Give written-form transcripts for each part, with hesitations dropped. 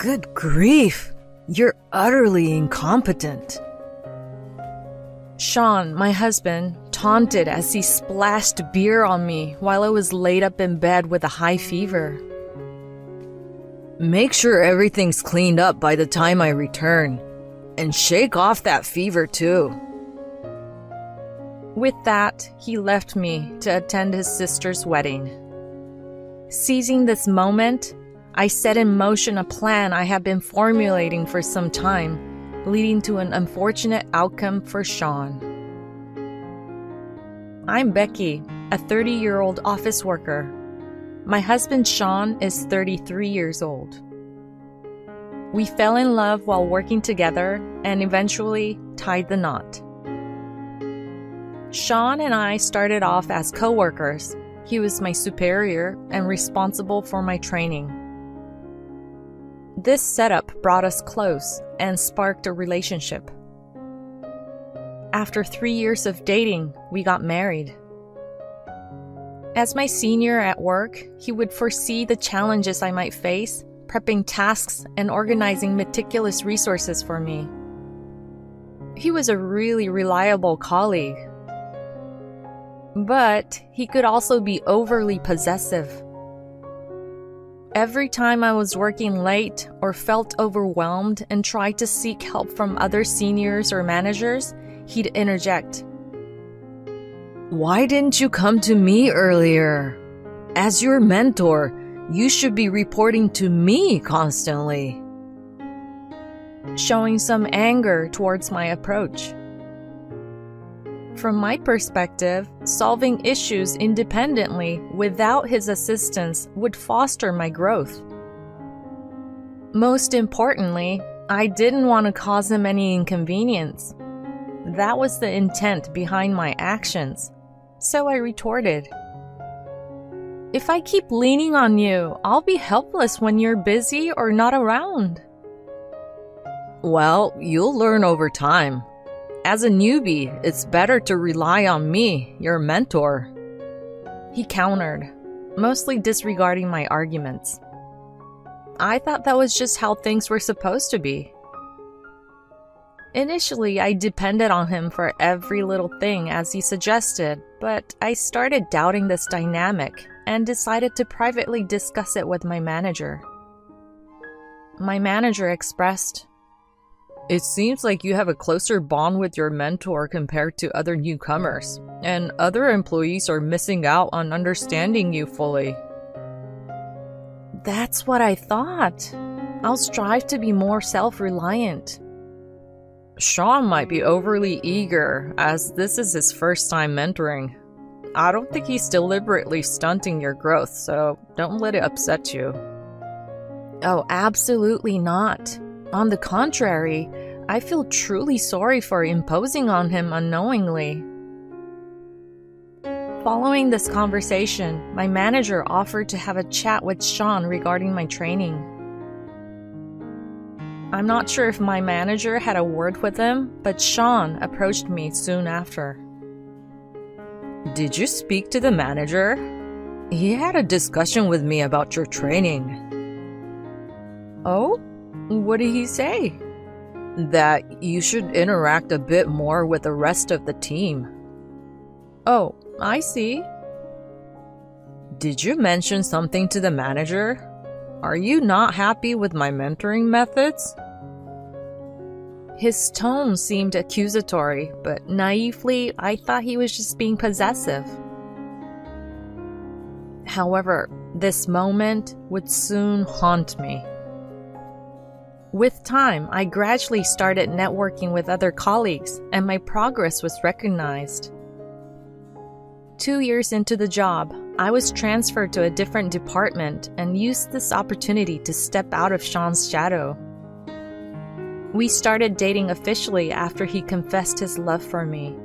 Good grief! You're utterly incompetent. Sean, my husband, taunted as he splashed beer on me while I was laid up in bed with a high fever. Make sure everything's cleaned up by the time I return. And shake off that fever too. With that, he left me to attend his sister's wedding. Seizing this moment, I set in motion a plan I had been formulating for some time, leading to an unfortunate outcome for Sean. I'm Becky, a 30-year-old office worker. My husband Sean is 33 years old. We fell in love while working together and eventually tied the knot. Sean and I started off as co-workers. He was my superior and responsible for my training. This setup brought us close and sparked a relationship. After 3 years of dating, we got married. As my senior at work, he would foresee the challenges I might face, prepping tasks and organizing meticulous resources for me. He was a really reliable colleague. But he could also be overly possessive. Every time I was working late or felt overwhelmed and tried to seek help from other seniors or managers, he'd interject. Why didn't you come to me earlier? As your mentor, you should be reporting to me constantly. Showing some anger towards my approach. From my perspective, solving issues independently without his assistance would foster my growth. Most importantly, I didn't want to cause him any inconvenience. That was the intent behind my actions. So I retorted, "If I keep leaning on you, I'll be helpless when you're busy or not around." Well, you'll learn over time. As a newbie, it's better to rely on me, your mentor. He countered, mostly disregarding my arguments. I thought that was just how things were supposed to be. Initially, I depended on him for every little thing as he suggested, but I started doubting this dynamic and decided to privately discuss it with my manager. My manager expressed, "It seems like you have a closer bond with your mentor compared to other newcomers, and other employees are missing out on understanding you fully." That's what I thought. I'll strive to be more self-reliant. Sean might be overly eager, as this is his first time mentoring. I don't think he's deliberately stunting your growth, so don't let it upset you. Oh, absolutely not. On the contrary, I feel truly sorry for imposing on him unknowingly. Following this conversation, my manager offered to have a chat with Sean regarding my training. I'm not sure if my manager had a word with him, but Sean approached me soon after. Did you speak to the manager? He had a discussion with me about your training. Oh? What did he say? That you should interact a bit more with the rest of the team. Oh, I see. Did you mention something to the manager? Are you not happy with my mentoring methods? His tone seemed accusatory, but naively, I thought he was just being possessive. However, this moment would soon haunt me. With time, I gradually started networking with other colleagues, and my progress was recognized. 2 years into the job, I was transferred to a different department and used this opportunity to step out of Sean's shadow. We started dating officially after he confessed his love for me.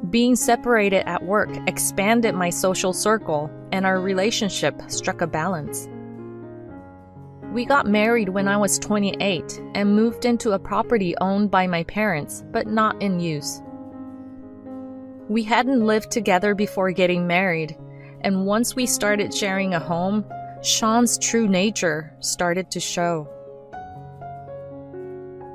Being separated at work expanded my social circle, and our relationship struck a balance. We got married when I was 28 and moved into a property owned by my parents, but not in use. We hadn't lived together before getting married, and once we started sharing a home, Sean's true nature started to show.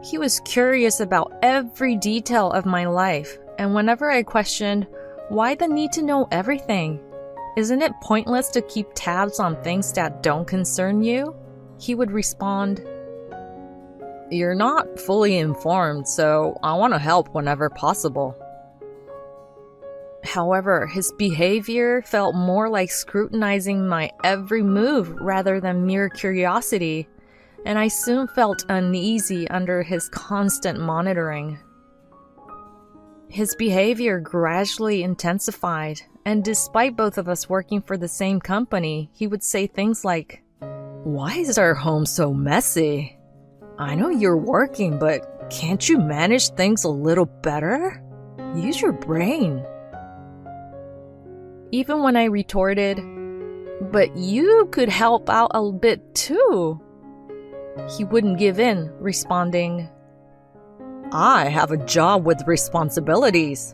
He was curious about every detail of my life, and whenever I questioned, why the need to know everything? Isn't it pointless to keep tabs on things that don't concern you? He would respond, "You're not fully informed, so I want to help whenever possible." However, his behavior felt more like scrutinizing my every move rather than mere curiosity, and I soon felt uneasy under his constant monitoring. His behavior gradually intensified, and despite both of us working for the same company, he would say things like, "Why is our home so messy? I know you're working, but can't you manage things a little better? Use your brain." Even when I retorted, "But you could help out a bit too," he wouldn't give in, responding, "I have a job with responsibilities.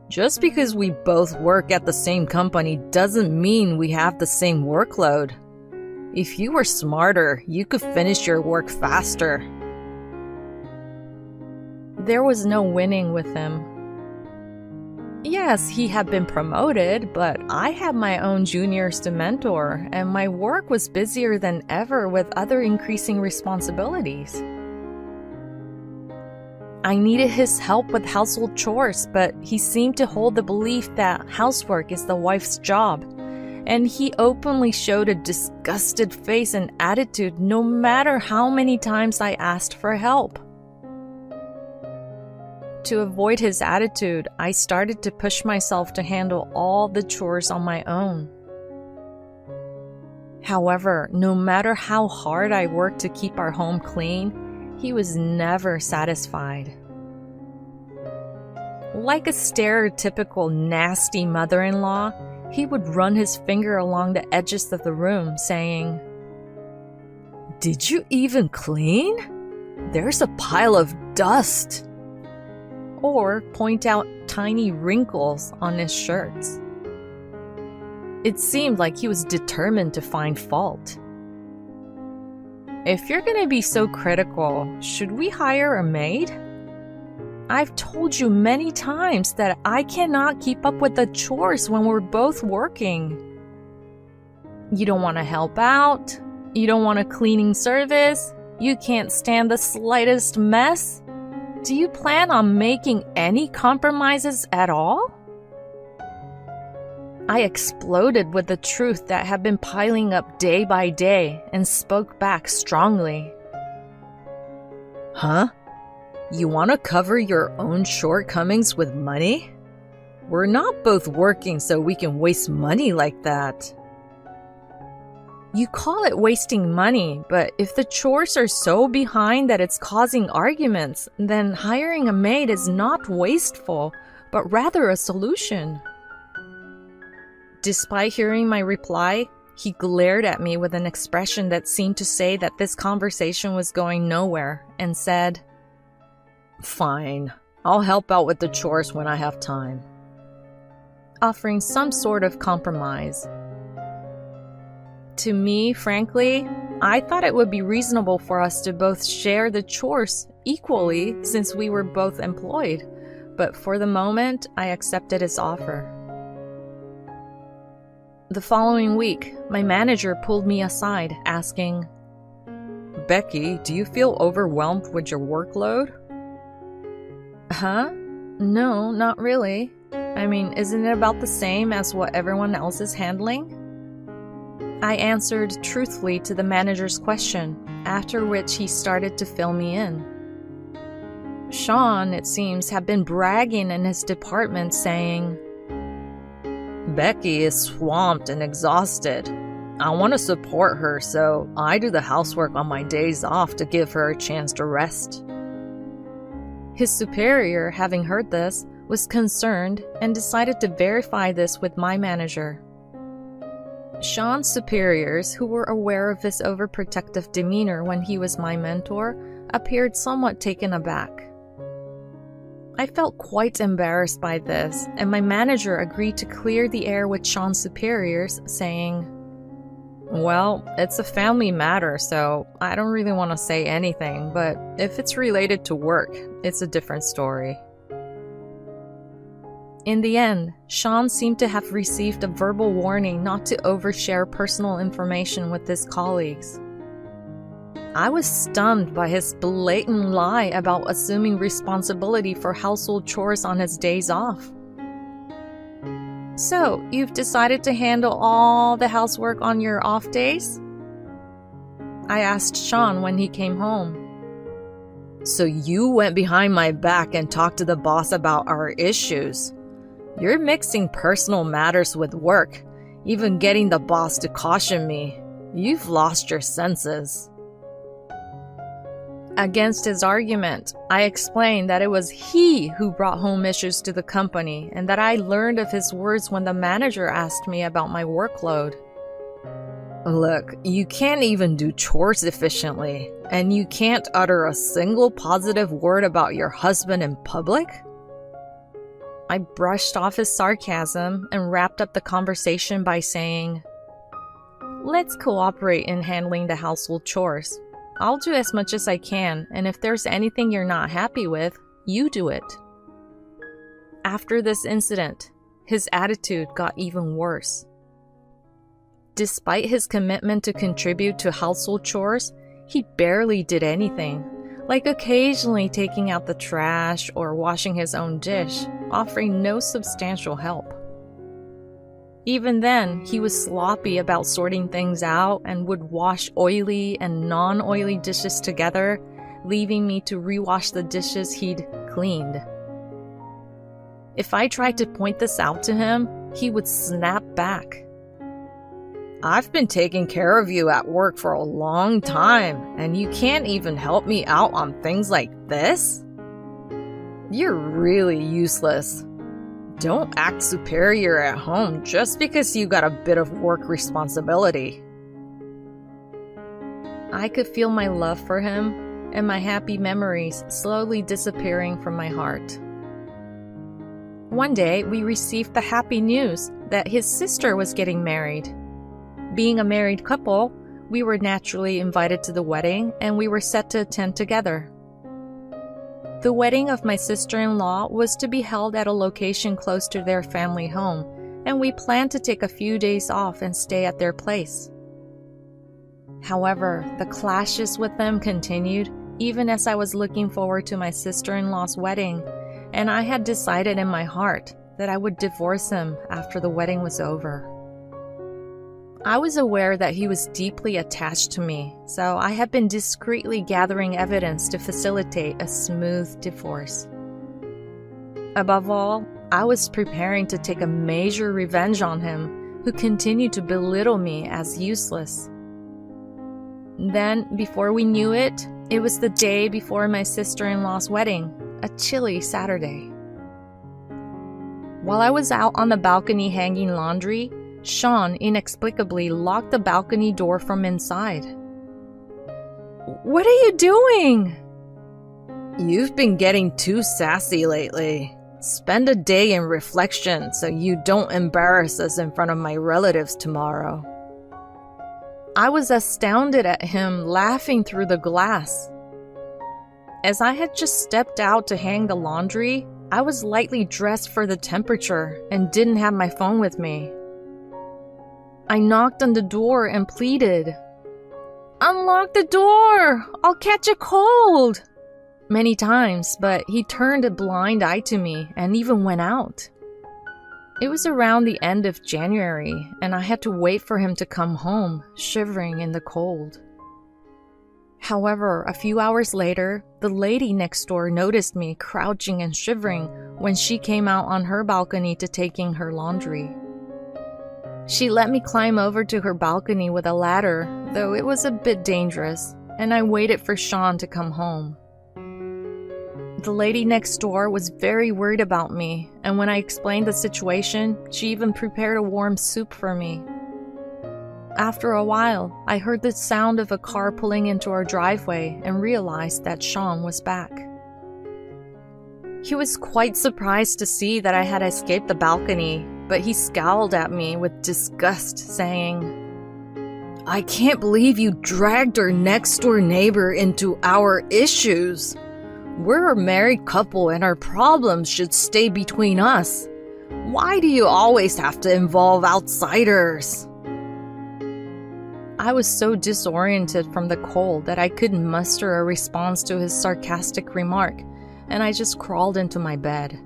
Just because we both work at the same company doesn't mean we have the same workload. If you were smarter, you could finish your work faster." There was no winning with him. Yes, he had been promoted, but I had my own juniors to mentor, and my work was busier than ever with other increasing responsibilities. I needed his help with household chores, but he seemed to hold the belief that housework is the wife's job, and he openly showed a disgusted face and attitude no matter how many times I asked for help. To avoid his attitude, I started to push myself to handle all the chores on my own. However, no matter how hard I worked to keep our home clean, he was never satisfied. Like a stereotypical nasty mother-in-law, he would run his finger along the edges of the room, saying, "Did you even clean? There's a pile of dust." Or point out tiny wrinkles on his shirts. It seemed like he was determined to find fault. "If you're gonna be so critical, should we hire a maid? I've told you many times that I cannot keep up with the chores when we're both working. You don't want to help out? You don't want a cleaning service? You can't stand the slightest mess? Do you plan on making any compromises at all?" I exploded with the truth that had been piling up day by day and spoke back strongly. "Huh? You want to cover your own shortcomings with money? We're not both working so we can waste money like that." You call it wasting money, but if the chores are so behind that it's causing arguments, then hiring a maid is not wasteful, but rather a solution. Despite hearing my reply, he glared at me with an expression that seemed to say that this conversation was going nowhere, and said, "Fine, I'll help out with the chores when I have time," offering some sort of compromise. To me, frankly, I thought it would be reasonable for us to both share the chores equally since we were both employed, but for the moment, I accepted his offer. The following week, my manager pulled me aside, asking, "Becky, do you feel overwhelmed with your workload?" "Huh? No, not really. I mean, isn't it about the same as what everyone else is handling?" I answered truthfully to the manager's question, after which he started to fill me in. Sean, it seems, had been bragging in his department, saying, "Becky is swamped and exhausted. I want to support her, so I do the housework on my days off to give her a chance to rest." His superior, having heard this, was concerned and decided to verify this with my manager. Sean's superiors, who were aware of his overprotective demeanor when he was my mentor, appeared somewhat taken aback. I felt quite embarrassed by this, and my manager agreed to clear the air with Sean's superiors, saying, Well, it's a family matter, so I don't really want to say anything, but if it's related to work, it's a different story. In the end, Sean seemed to have received a verbal warning not to overshare personal information with his colleagues. I was stunned by his blatant lie about assuming responsibility for household chores on his days off. "So, you've decided to handle all the housework on your off days?" I asked Sean when he came home. So you went behind my back and talked to the boss about our issues. You're mixing personal matters with work, even getting the boss to caution me. You've lost your senses. Against his argument, I explained that it was he who brought home issues to the company and that I learned of his words when the manager asked me about my workload. Look, you can't even do chores efficiently, and you can't utter a single positive word about your husband in public? I brushed off his sarcasm and wrapped up the conversation by saying, "Let's cooperate in handling the household chores. I'll do as much as I can, and if there's anything you're not happy with, you do it." After this incident, his attitude got even worse. Despite his commitment to contribute to household chores, he barely did anything, like occasionally taking out the trash or washing his own dish, offering no substantial help. Even then, he was sloppy about sorting things out and would wash oily and non-oily dishes together, leaving me to rewash the dishes he'd cleaned. If I tried to point this out to him, he would snap back. I've been taking care of you at work for a long time, and you can't even help me out on things like this? You're really useless. Don't act superior at home just because you got a bit of work responsibility. I could feel my love for him and my happy memories slowly disappearing from my heart. One day, we received the happy news that his sister was getting married. Being a married couple, we were naturally invited to the wedding and we were set to attend together. The wedding of my sister-in-law was to be held at a location close to their family home, and we planned to take a few days off and stay at their place. However, the clashes with them continued even as I was looking forward to my sister-in-law's wedding, and I had decided in my heart that I would divorce him after the wedding was over. I was aware that he was deeply attached to me, so I had been discreetly gathering evidence to facilitate a smooth divorce. Above all, I was preparing to take a major revenge on him, who continued to belittle me as useless. Then, before we knew it, it was the day before my sister-in-law's wedding, a chilly Saturday. While I was out on the balcony hanging laundry, Sean inexplicably locked the balcony door from inside. "What are you doing?" You've been getting too sassy lately. Spend a day in reflection so you don't embarrass us in front of my relatives tomorrow. I was astounded at him laughing through the glass. As I had just stepped out to hang the laundry, I was lightly dressed for the temperature and didn't have my phone with me. I knocked on the door and pleaded, "Unlock the door! I'll catch a cold!" many times, but he turned a blind eye to me and even went out. It was around the end of January, and I had to wait for him to come home, shivering in the cold. However, a few hours later, the lady next door noticed me crouching and shivering when she came out on her balcony to taking her laundry. She let me climb over to her balcony with a ladder, though it was a bit dangerous, and I waited for Sean to come home. The lady next door was very worried about me, and when I explained the situation, she even prepared a warm soup for me. After a while, I heard the sound of a car pulling into our driveway and realized that Sean was back. He was quite surprised to see that I had escaped the balcony, but he scowled at me with disgust, saying, I can't believe you dragged our next-door neighbor into our issues. We're a married couple and our problems should stay between us. Why do you always have to involve outsiders? I was so disoriented from the cold that I couldn't muster a response to his sarcastic remark, and I just crawled into my bed.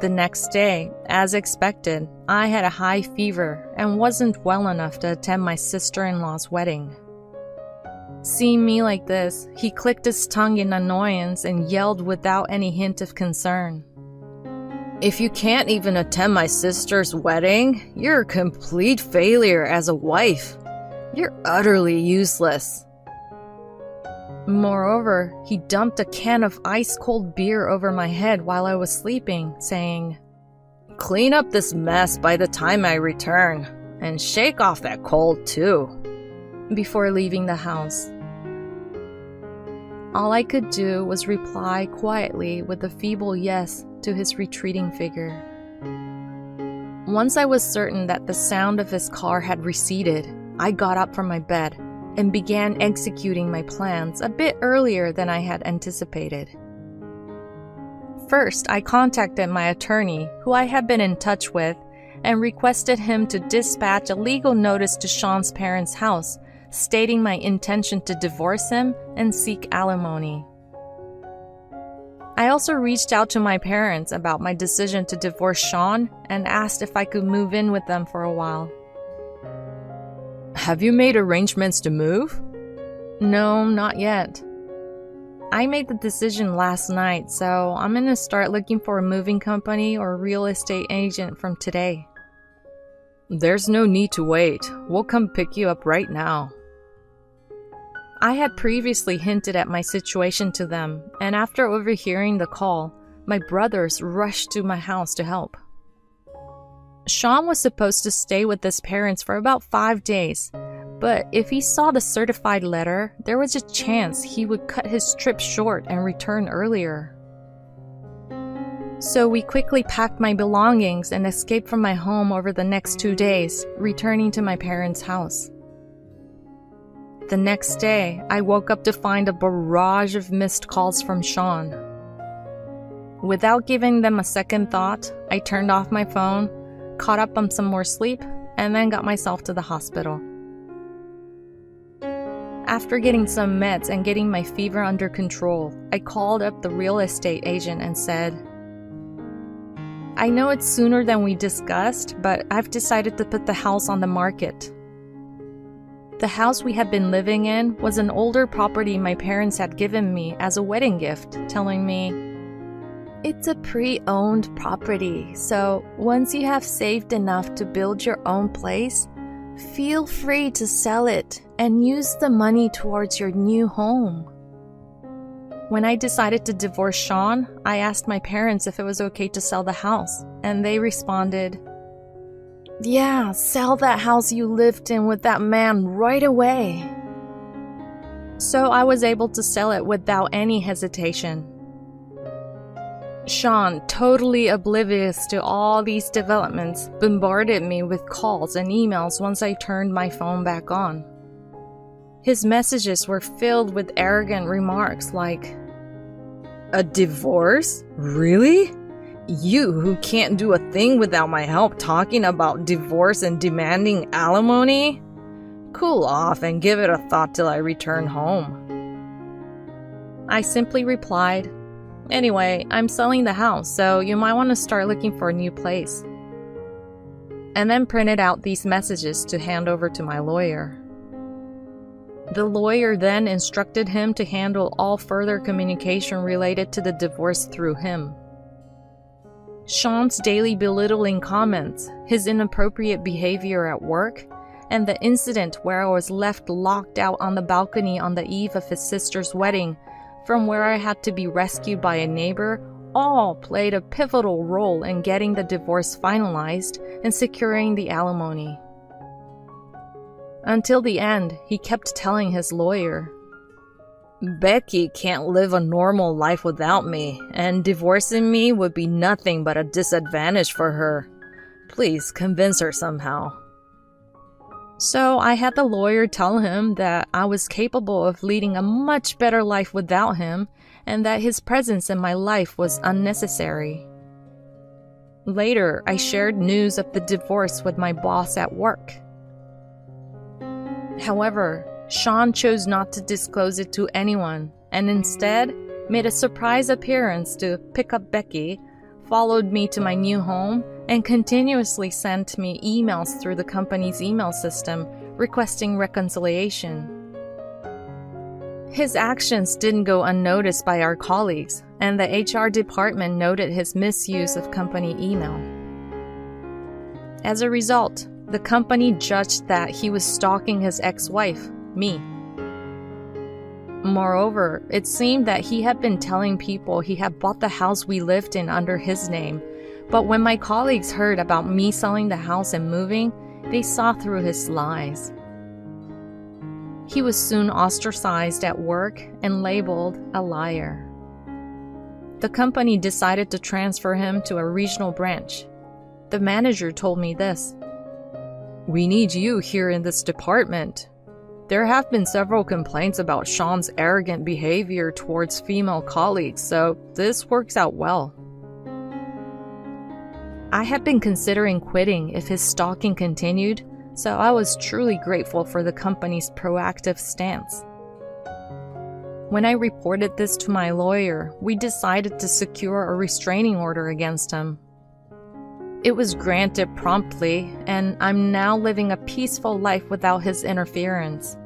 The next day, as expected, I had a high fever and wasn't well enough to attend my sister-in-law's wedding. Seeing me like this, he clicked his tongue in annoyance and yelled without any hint of concern. If you can't even attend my sister's wedding, you're a complete failure as a wife. You're utterly useless. Moreover, he dumped a can of ice-cold beer over my head while I was sleeping, saying, "Clean up this mess by the time I return, and shake off that cold too," before leaving the house. All I could do was reply quietly with a feeble yes to his retreating figure. Once I was certain that the sound of his car had receded, I got up from my bed and began executing my plans a bit earlier than I had anticipated. First, I contacted my attorney, who I had been in touch with, and requested him to dispatch a legal notice to Sean's parents' house, stating my intention to divorce him and seek alimony. I also reached out to my parents about my decision to divorce Sean and asked if I could move in with them for a while. Have you made arrangements to move? No, not yet. I made the decision last night, so I'm gonna start looking for a moving company or real estate agent from today. There's no need to wait. We'll come pick you up right now. I had previously hinted at my situation to them, and after overhearing the call, my brothers rushed to my house to help. Sean was supposed to stay with his parents for about 5 days, but if he saw the certified letter, there was a chance he would cut his trip short and return earlier. So we quickly packed my belongings and escaped from my home over the next 2 days, returning to my parents' house. The next day, I woke up to find a barrage of missed calls from Sean. Without giving them a second thought, I turned off my phone, caught up on some more sleep, and then got myself to the hospital. After getting some meds and getting my fever under control, I called up the real estate agent and said, "I know it's sooner than we discussed, but I've decided to put the house on the market." The house we had been living in was an older property my parents had given me as a wedding gift, telling me, "It's a pre-owned property, so once you have saved enough to build your own place, feel free to sell it and use the money towards your new home." When I decided to divorce Sean, I asked my parents if it was okay to sell the house, and they responded, "Yeah, sell that house you lived in with that man right away." So I was able to sell it without any hesitation. Sean, totally oblivious to all these developments, bombarded me with calls and emails once I turned my phone back on. His messages were filled with arrogant remarks like, "A divorce? Really? You who can't do a thing without my help talking about divorce and demanding alimony? Cool off and give it a thought till I return home." I simply replied, "Anyway, I'm selling the house, so you might want to start looking for a new place." And then printed out these messages to hand over to my lawyer. The lawyer then instructed him to handle all further communication related to the divorce through him. Sean's daily belittling comments, his inappropriate behavior at work, and the incident where I was left locked out on the balcony on the eve of his sister's wedding, from where I had to be rescued by a neighbor, all played a pivotal role in getting the divorce finalized and securing the alimony. Until the end, he kept telling his lawyer, "Becky can't live a normal life without me, and divorcing me would be nothing but a disadvantage for her. Please convince her somehow." So I had the lawyer tell him that I was capable of leading a much better life without him and that his presence in my life was unnecessary. Later, I shared news of the divorce with my boss at work. However, Sean chose not to disclose it to anyone and instead made a surprise appearance to pick up Becky, followed me to my new home, and continuously sent me emails through the company's email system requesting reconciliation. His actions didn't go unnoticed by our colleagues, and the HR department noted his misuse of company email. As a result, the company judged that he was stalking his ex-wife, me. Moreover, it seemed that he had been telling people he had bought the house we lived in under his name, but when my colleagues heard about me selling the house and moving, they saw through his lies. He was soon ostracized at work and labeled a liar. The company decided to transfer him to a regional branch. The manager told me this: "We need you here in this department. There have been several complaints about Sean's arrogant behavior towards female colleagues, so this works out well." I had been considering quitting if his stalking continued, so I was truly grateful for the company's proactive stance. When I reported this to my lawyer, we decided to secure a restraining order against him. It was granted promptly, and I'm now living a peaceful life without his interference.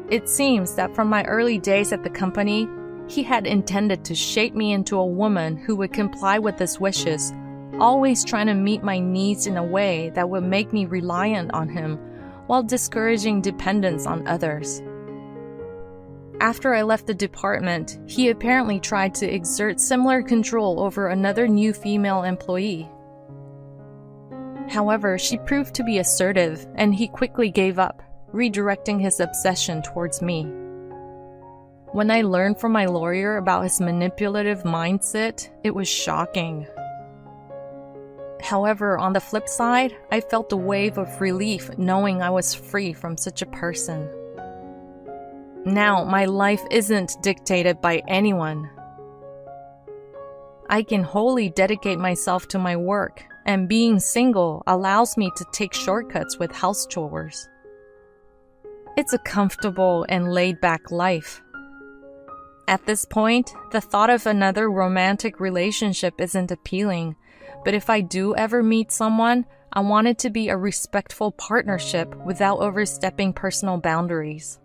It seems that from my early days at the company, he had intended to shape me into a woman who would comply with his wishes, always trying to meet my needs in a way that would make me reliant on him while discouraging dependence on others. After I left the department, he apparently tried to exert similar control over another new female employee. However, she proved to be assertive, and he quickly gave up, redirecting his obsession towards me. When I learned from my lawyer about his manipulative mindset, it was shocking. However, on the flip side, I felt a wave of relief knowing I was free from such a person. Now, my life isn't dictated by anyone. I can wholly dedicate myself to my work, and being single allows me to take shortcuts with house chores. It's a comfortable and laid-back life. At this point, the thought of another romantic relationship isn't appealing, but if I do ever meet someone, I want it to be a respectful partnership without overstepping personal boundaries.